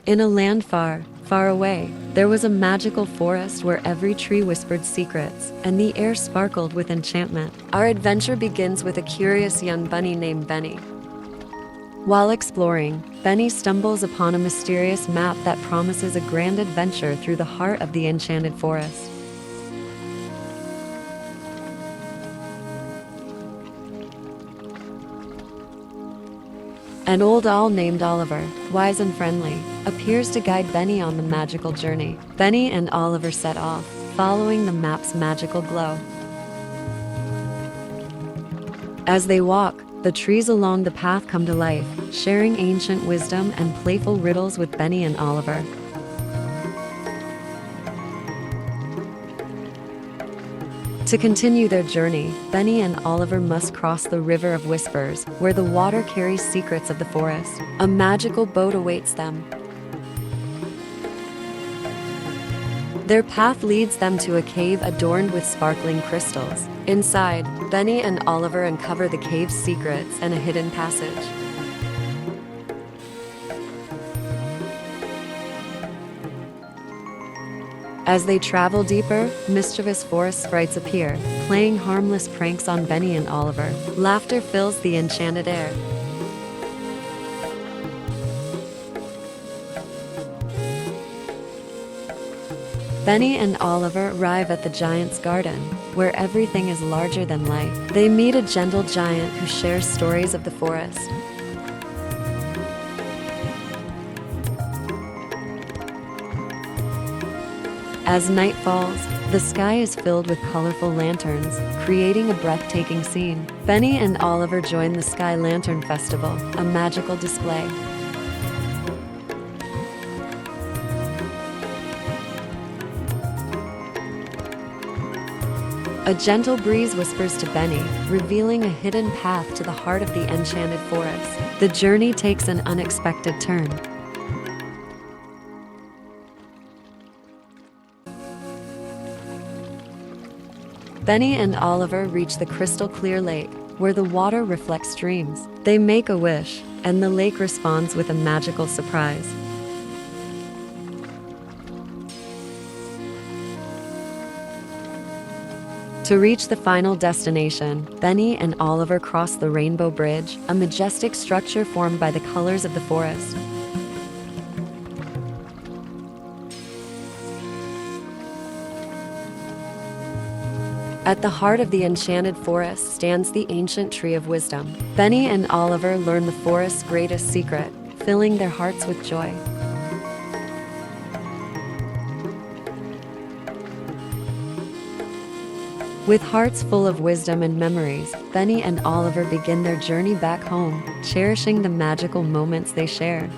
In a land far, far away, there was a magical forest where every tree whispered secrets, and the air sparkled with enchantment. Our adventure begins with a curious young bunny named Benny. While exploring, Benny stumbles upon a mysterious map that promises a grand adventure through the heart of the enchanted forest. An old owl named Oliver, wise and friendly, appears to guide Benny on the magical journey. Benny and Oliver set off, following the map's magical glow. As they walk, the trees along the path come to life, sharing ancient wisdom and playful riddles with Benny and Oliver. To continue their journey, Benny and Oliver must cross the River of Whispers, where the water carries secrets of the forest. A magical boat awaits them. Their path leads them to a cave adorned with sparkling crystals. Inside, Benny and Oliver uncover the cave's secrets and a hidden passage. As they travel deeper, mischievous forest sprites appear, playing harmless pranks on Benny and Oliver. Laughter fills the enchanted air. Benny and Oliver arrive at the giant's garden, where everything is larger than life. They meet a gentle giant who shares stories of the forest. As night falls, the sky is filled with colorful lanterns, creating a breathtaking scene. Benny and Oliver join the Sky Lantern Festival, a magical display. A gentle breeze whispers to Benny, revealing a hidden path to the heart of the enchanted forest. The journey takes an unexpected turn. Benny and Oliver reach the crystal-clear lake, where the water reflects dreams. They make a wish, and the lake responds with a magical surprise. To reach the final destination, Benny and Oliver cross the Rainbow Bridge, a majestic structure formed by the colors of the forest. At the heart of the enchanted forest stands the ancient tree of wisdom. Benny and Oliver learn the forest's greatest secret, filling their hearts with joy. With hearts full of wisdom and memories, Benny and Oliver begin their journey back home, cherishing the magical moments they shared.